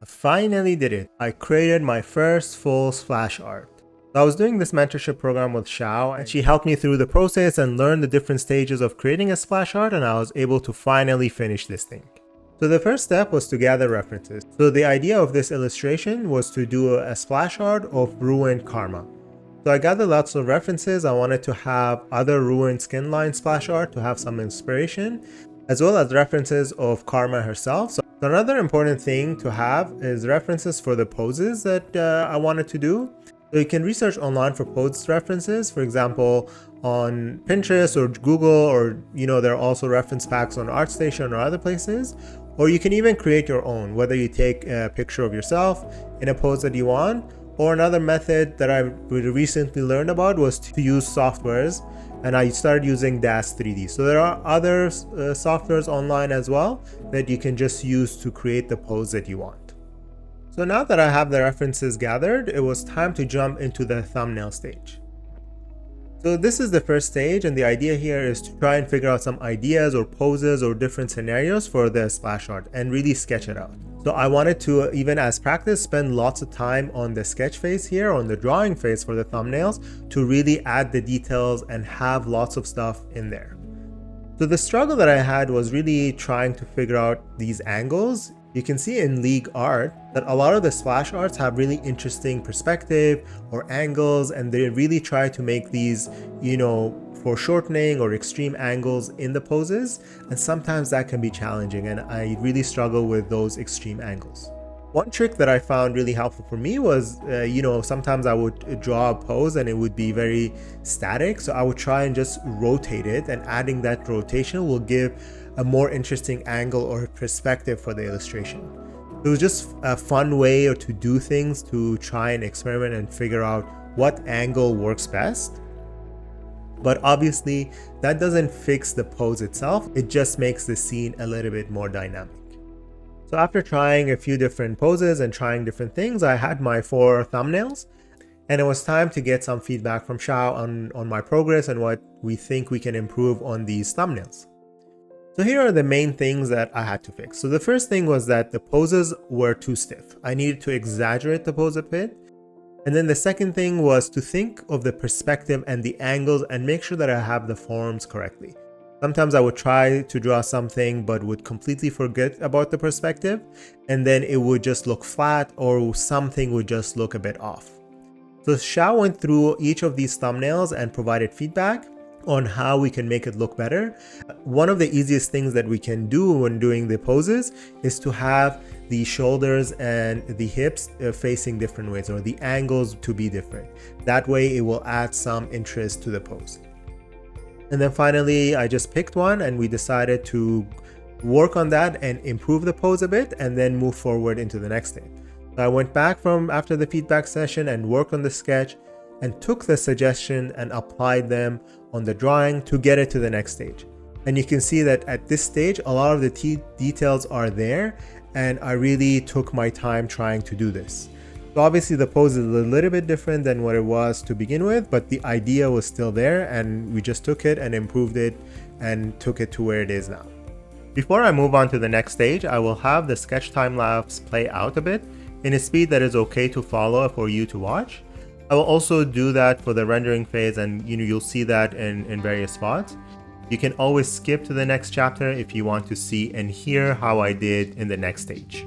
I finally did it. I created my first full splash art. So I was doing this mentorship program with Xiao, and she helped me through the process and learn the different stages of creating a splash art, and I was able to finally finish this thing. So the first step was to gather references. So the idea of this illustration was to do a splash art of ruined karma. So I gathered lots of references. I wanted to have other ruined skin line splash art to have some inspiration, as well as references of Karma herself. So another important thing to have is references for the poses that I wanted to do. So you can research online for pose references, for example, on Pinterest or Google, or there are also reference packs on ArtStation or other places. Or you can even create your own, whether you take a picture of yourself in a pose that you want. Or another method that I recently learned about was to use softwares, and I started using DAS 3D. So there are other softwares online as well that you can just use to create the pose that you want. So now that I have the references gathered, it was time to jump into the thumbnail stage. So this is the first stage, and the idea here is to try and figure out some ideas or poses or different scenarios for the splash art and really sketch it out. So I wanted to, even as practice, spend lots of time on the sketch phase here, on the drawing phase for the thumbnails, to really add the details and have lots of stuff in there. So the struggle that I had was really trying to figure out these angles. You can see in League art that a lot of the splash arts have really interesting perspective or angles, and they really try to make these, foreshortening or extreme angles in the poses, and sometimes that can be challenging, and I really struggle with those extreme angles. One trick that I found really helpful for me was, sometimes I would draw a pose and it would be very static, so I would try and just rotate it, and adding that rotation will give a more interesting angle or perspective for the illustration. It was just a fun way to do things, to try and experiment and figure out what angle works best. But obviously that doesn't fix the pose itself, it just makes the scene a little bit more dynamic. So after trying a few different poses and trying different things, I had my 4 thumbnails, and it was time to get some feedback from Xiao on my progress and what we think we can improve on these thumbnails. So here are the main things that I had to fix. So the first thing was that the poses were too stiff. I needed to exaggerate the pose a bit. And then the second thing was to think of the perspective and the angles and make sure that I have the forms correctly. Sometimes I would try to draw something but would completely forget about the perspective, and then it would just look flat or something would just look a bit off. So Xiao went through each of these thumbnails and provided feedback on how we can make it look better. One of the easiest things that we can do when doing the poses is to have the shoulders and the hips facing different ways, or the angles to be different. That way it will add some interest to the pose. And then finally, I just picked one and we decided to work on that and improve the pose a bit and then move forward into the next step. So I went back from after the feedback session and worked on the sketch and took the suggestion and applied them on the drawing to get it to the next stage. And you can see that at this stage, a lot of the details are there, and I really took my time trying to do this. So obviously the pose is a little bit different than what it was to begin with, but the idea was still there, and we just took it and improved it and took it to where it is now. Before I move on to the next stage, I will have the sketch time lapse play out a bit in a speed that is okay to follow for you to watch. I will also do that for the rendering phase, and you'll see that in various spots. You can always skip to the next chapter if you want to see and hear how I did in the next stage.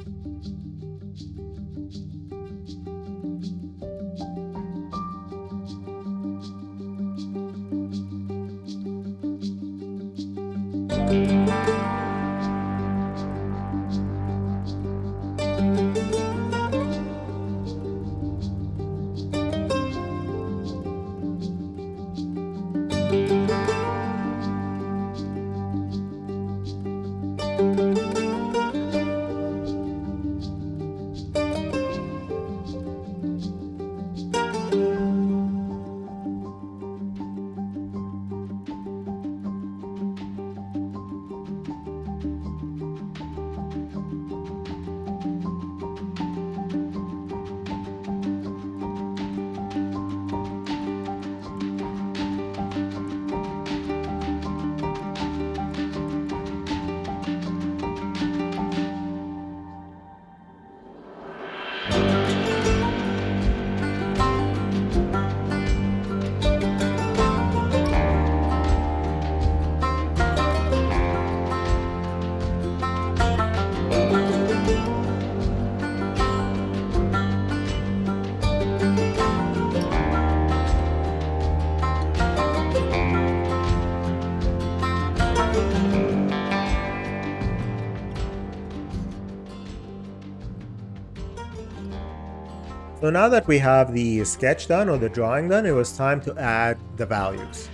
So now that we have the sketch done or the drawing done, it was time to add the values.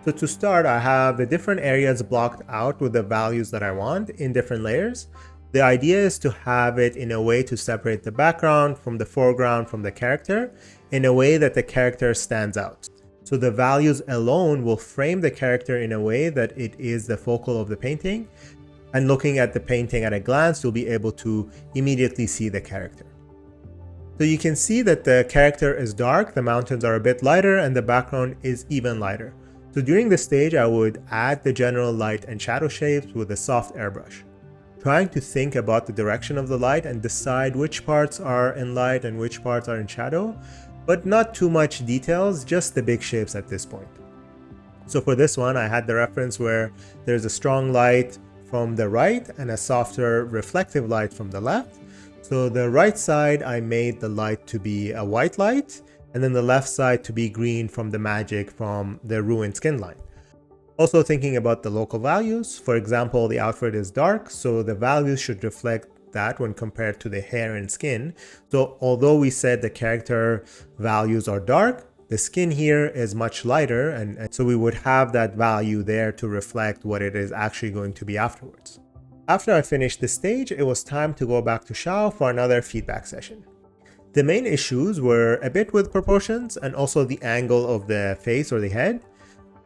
So to start, I have the different areas blocked out with the values that I want in different layers. The idea is to have it in a way to separate the background from the foreground from the character in a way that the character stands out. So the values alone will frame the character in a way that it is the focal of the painting. And looking at the painting at a glance, you'll be able to immediately see the character. So you can see that the character is dark, the mountains are a bit lighter, and the background is even lighter. So during this stage, I would add the general light and shadow shapes with a soft airbrush, trying to think about the direction of the light and decide which parts are in light and which parts are in shadow, but not too much details, just the big shapes at this point. So for this one, I had the reference where there's a strong light from the right and a softer reflective light from the left. So the right side, I made the light to be a white light, and then the left side to be green from the magic from the ruined skin line. Also thinking about the local values, for example, the outfit is dark, so the values should reflect that when compared to the hair and skin. So although we said the character values are dark, the skin here is much lighter, and so we would have that value there to reflect what it is actually going to be afterwards. After I finished this stage, it was time to go back to Xiao for another feedback session. The main issues were a bit with proportions and also the angle of the face or the head.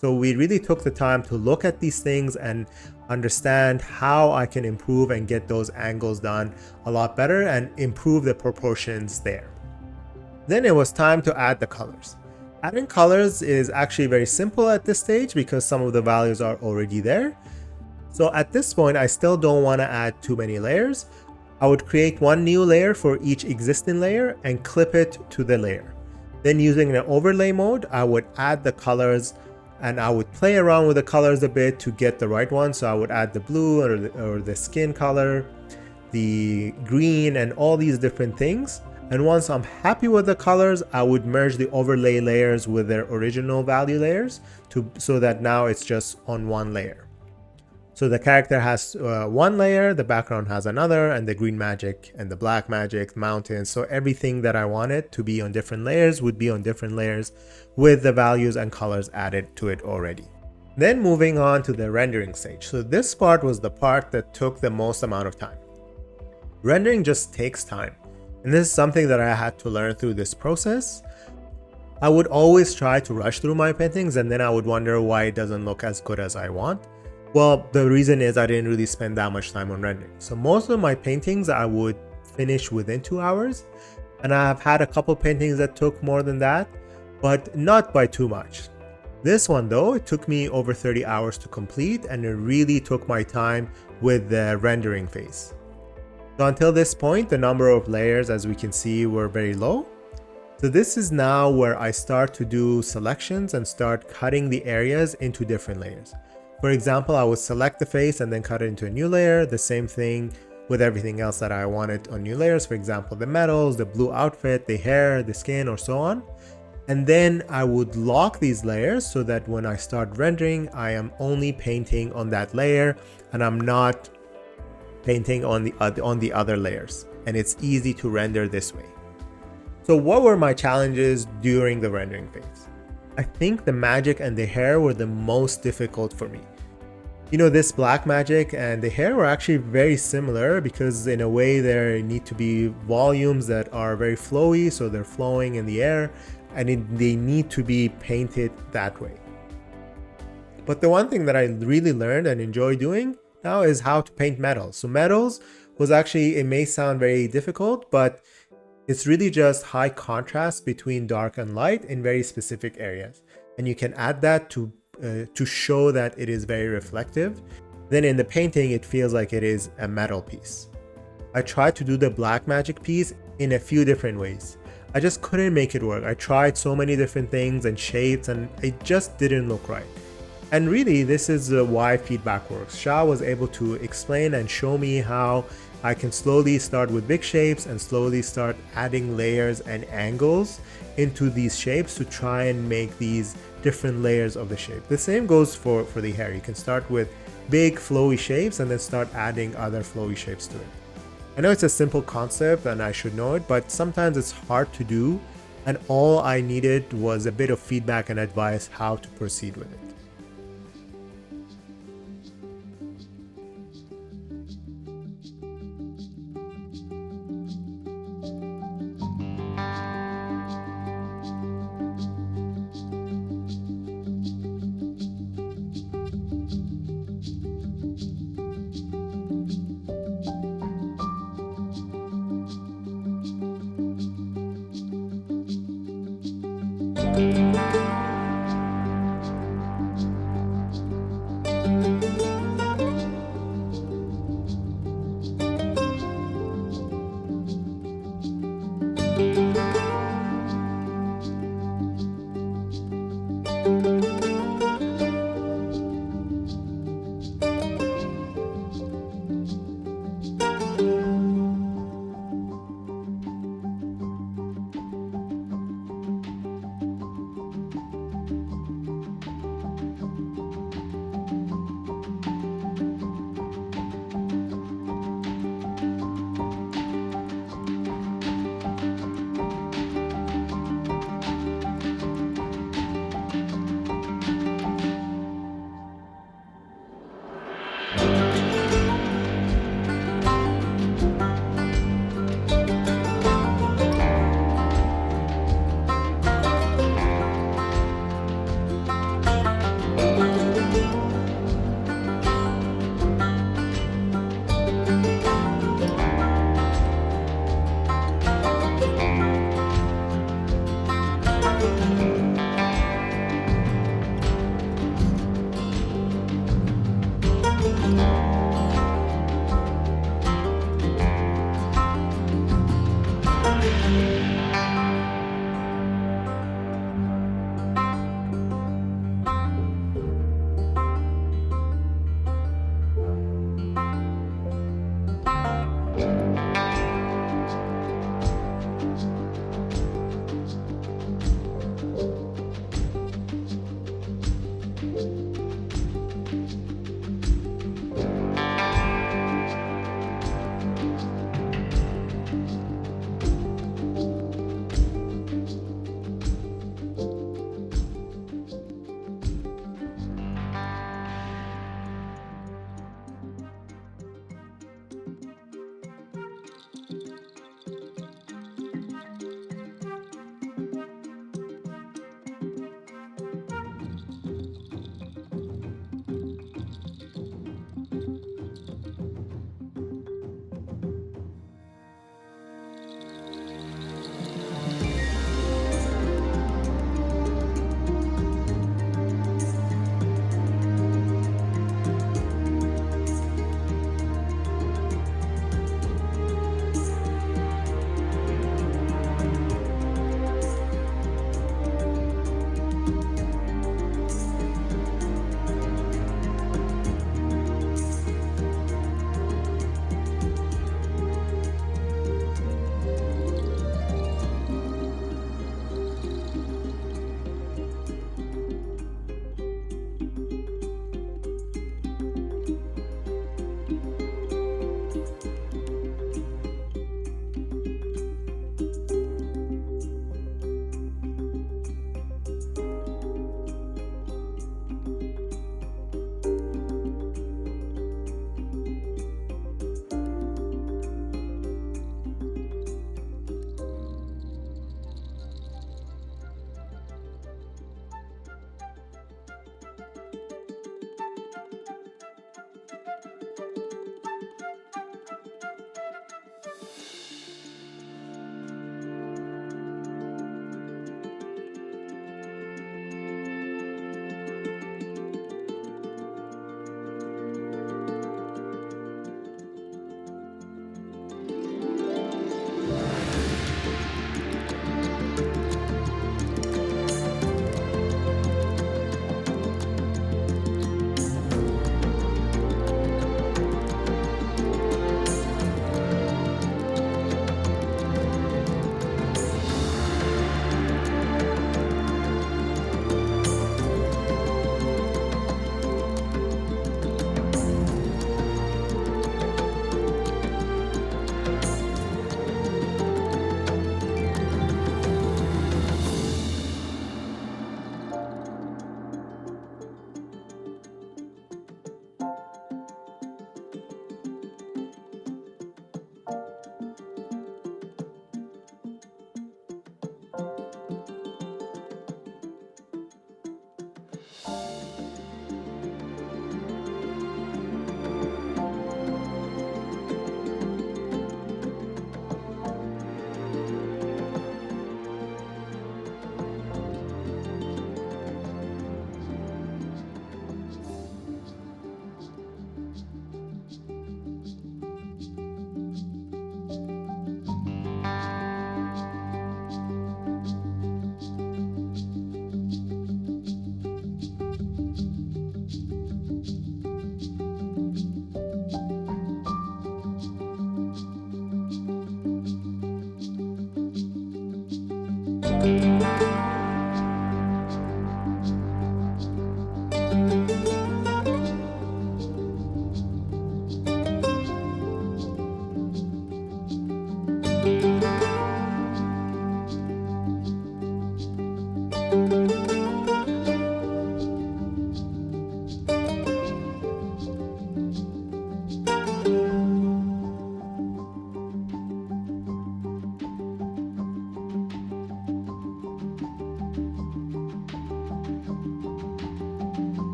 So we really took the time to look at these things and understand how I can improve and get those angles done a lot better and improve the proportions there. Then it was time to add the colors. Adding colors is actually very simple at this stage because some of the values are already there. So at this point, I still don't want to add too many layers. I would create one new layer for each existing layer and clip it to the layer. Then using an overlay mode, I would add the colors and I would play around with the colors a bit to get the right one. So I would add the blue or the skin color, the green, and all these different things. And once I'm happy with the colors, I would merge the overlay layers with their original value layers so that now it's just on one layer. So the character has one layer, the background has another, and the green magic and the black magic, mountains. So everything that I wanted to be on different layers would be on different layers with the values and colors added to it already. Then moving on to the rendering stage. So this part was the part that took the most amount of time. Rendering just takes time. And this is something that I had to learn through this process. I would always try to rush through my paintings and then I would wonder why it doesn't look as good as I want. Well, the reason is I didn't really spend that much time on rendering. So most of my paintings I would finish within 2 hours. And I have had a couple paintings that took more than that, but not by too much. This one though, it took me over 30 hours to complete and it really took my time with the rendering phase. So until this point, the number of layers, as we can see, were very low. So this is now where I start to do selections and start cutting the areas into different layers. For example, I would select the face and then cut it into a new layer. The same thing with everything else that I wanted on new layers. For example, the metals, the blue outfit, the hair, the skin, or so on. And then I would lock these layers so that when I start rendering, I am only painting on that layer and I'm not painting on the other layers. And it's easy to render this way. So what were my challenges during the rendering phase? I think the magic and the hair were the most difficult for me. You know, this black magic and the hair were actually very similar because in a way there need to be volumes that are very flowy, so they're flowing in the air, and they need to be painted that way. But the one thing that I really learned and enjoy doing now is how to paint metals. So metals was actually, it may sound very difficult, but it's really just high contrast between dark and light in very specific areas. And you can add that to show that it is very reflective. Then in the painting, it feels like it is a metal piece. I tried to do the black magic piece in a few different ways. I just couldn't make it work. I tried so many different things and shapes and it just didn't look right. And really, this is why feedback works. Shao was able to explain and show me how I can slowly start with big shapes and slowly start adding layers and angles into these shapes to try and make these different layers of the shape. The same goes for the hair. You can start with big flowy shapes and then start adding other flowy shapes to it. I know it's a simple concept and I should know it, but sometimes it's hard to do, and all I needed was a bit of feedback and advice how to proceed with it.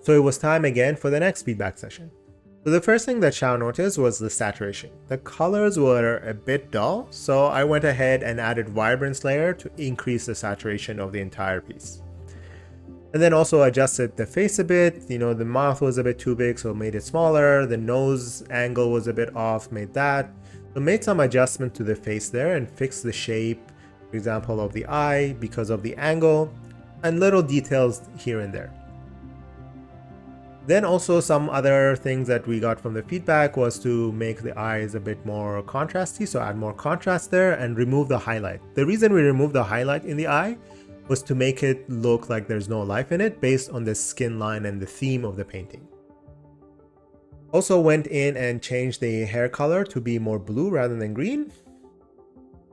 So it was time again for the next feedback session. So the first thing that Xiao noticed was the saturation. The colors were a bit dull, so I went ahead and added vibrance layer to increase the saturation of the entire piece. And then also adjusted the face a bit. You know, the mouth was a bit too big, so made it smaller. The nose angle was a bit off, made that. So made some adjustment to the face there and fixed the shape, for example, of the eye because of the angle, and little details here and there. Then also some other things that we got from the feedback was to make the eyes a bit more contrasty, so add more contrast there and remove the highlight. The reason we removed the highlight in the eye was to make it look like there's no life in it based on the skin line and the theme of the painting. Also went in and changed the hair color to be more blue rather than green,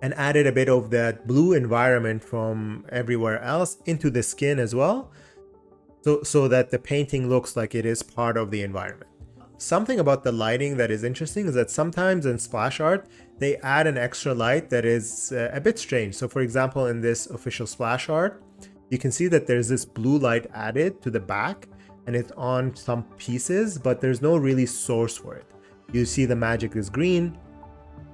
and added a bit of that blue environment from everywhere else into the skin as well, so that the painting looks like it is part of the environment. Something about the lighting that is interesting is that sometimes in splash art, they add an extra light that is a bit strange. So for example, in this official splash art, you can see that there's this blue light added to the back and it's on some pieces, but there's no really source for it. You see the magic is green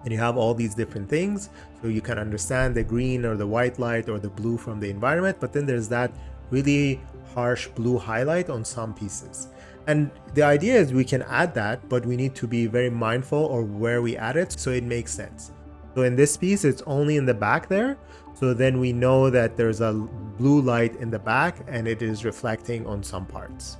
and you have all these different things. So you can understand the green or the white light or the blue from the environment, but then there's that really harsh blue highlight on some pieces. And the idea is we can add that, but we need to be very mindful of where we add it so it makes sense. So in this piece, it's only in the back there. So then we know that there's a blue light in the back and it is reflecting on some parts.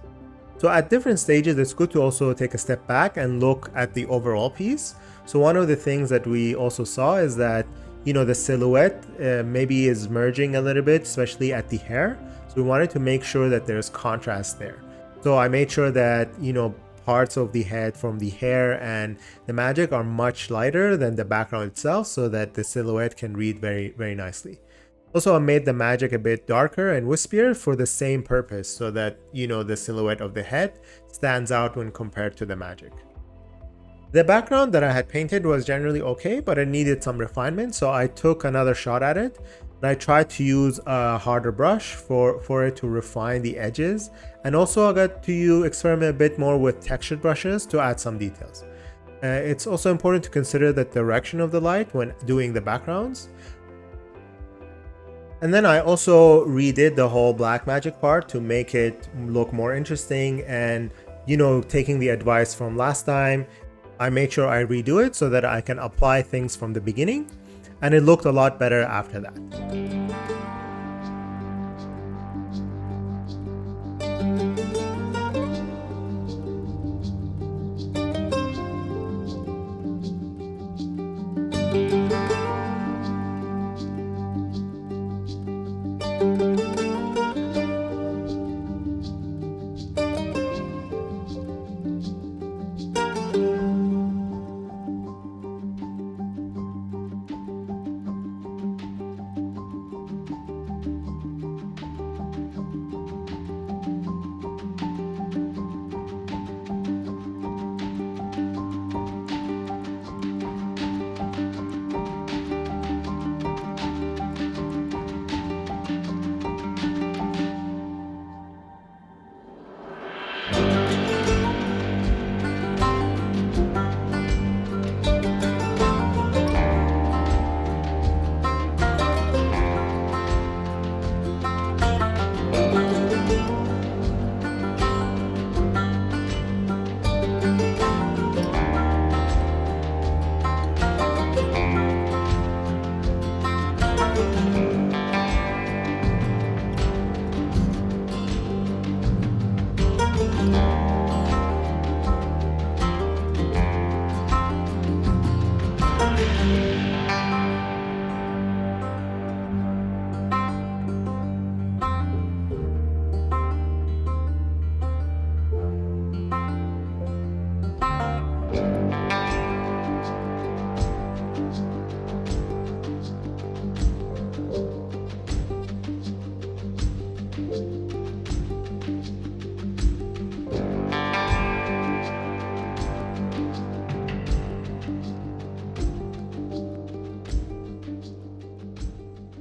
So at different stages, it's good to also take a step back and look at the overall piece. So one of the things that we also saw is that, you know, the silhouette maybe is merging a little bit, especially at the hair. So we wanted to make sure that there's contrast there. So I made sure that, you know, parts of the head from the hair and the magic are much lighter than the background itself so that the silhouette can read very, very nicely. Also, I made the magic a bit darker and wispier for the same purpose so that, you know, the silhouette of the head stands out when compared to the magic. The background that I had painted was generally okay, but it needed some refinement. So I took another shot at it. And I tried to use a harder brush for it to refine the edges. And also I got to experiment a bit more with textured brushes to add some details. It's also important to consider the direction of the light when doing the backgrounds. And then I also redid the whole black magic part to make it look more interesting. And, you know, taking the advice from last time, I made sure I redo it so that I can apply things from the beginning. And it looked a lot better after that.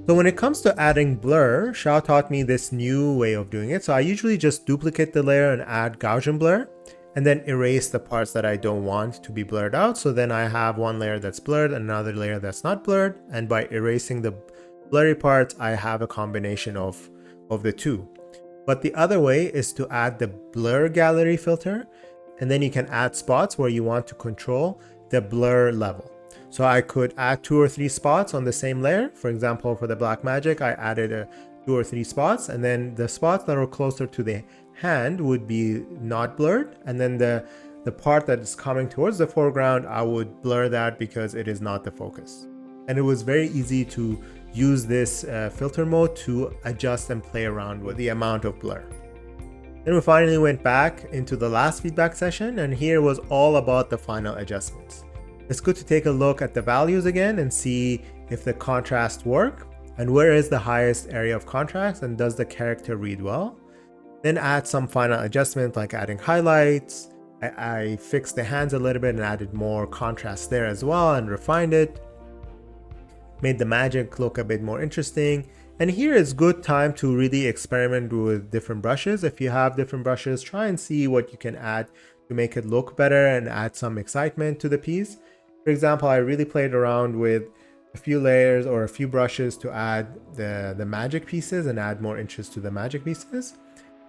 So when it comes to adding blur, Xiao taught me this new way of doing it. So I usually just duplicate the layer and add Gaussian blur and then erase the parts that I don't want to be blurred out. So then I have one layer that's blurred and another layer that's not blurred. And by erasing the blurry parts, I have a combination of the two. But the other way is to add the blur gallery filter, and then you can add spots where you want to control the blur level. So I could add 2 or 3 spots on the same layer. For example, for the black magic, I added 2 or 3 spots, and then the spots that are closer to the hand would be not blurred, and then the part that is coming towards the foreground, I would blur that because it is not the focus. And it was very easy to use this filter mode to adjust and play around with the amount of blur. Then we finally went back into the last feedback session, and here was all about the final adjustments. It's good to take a look at the values again and see if the contrast work and where is the highest area of contrast and does the character read well. Then add some final adjustments like adding highlights. I fixed the hands a little bit and added more contrast there as well and refined it. Made the magic look a bit more interesting. And here is good time to really experiment with different brushes. If you have different brushes, try and see what you can add to make it look better and add some excitement to the piece. For example, I really played around with a few layers or a few brushes to add the magic pieces and add more interest to the magic pieces.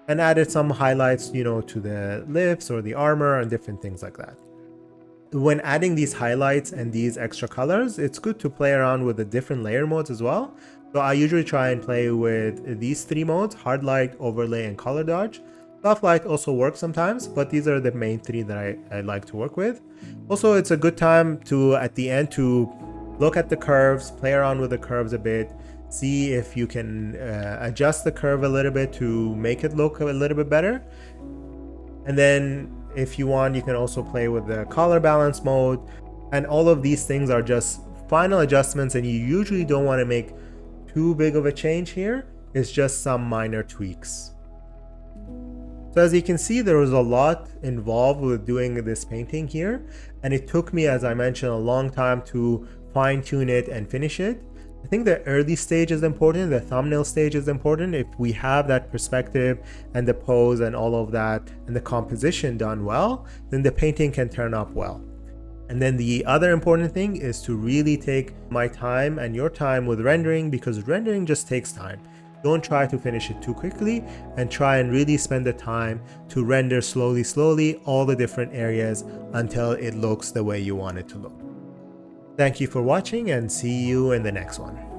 And added some highlights, to the lips or the armor and different things like that. When adding these highlights and these extra colors, it's good to play around with the different layer modes as well. So I usually try and play with these 3 modes: hard light, overlay, and color dodge. Soft light also works sometimes, but these are the main 3 that I like to work with. Also, it's a good time to, at the end, to look at the curves, play around with the curves a bit, see if you can adjust the curve a little bit to make it look a little bit better. And then if you want, you can also play with the color balance mode. And all of these things are just final adjustments, and you usually don't want to make too big of a change here. It's just some minor tweaks. So as you can see, there was a lot involved with doing this painting here, and it took me, as I mentioned, a long time to fine-tune it and finish it. I think the early stage is important, the thumbnail stage is important. If we have that perspective and the pose and all of that and the composition done well, then the painting can turn up well. And then the other important thing is to really take my time and your time with rendering, because rendering just takes time. Don't try to finish it too quickly, and try and really spend the time to render slowly all the different areas until it looks the way you want it to look. Thank you for watching, and see you in the next one.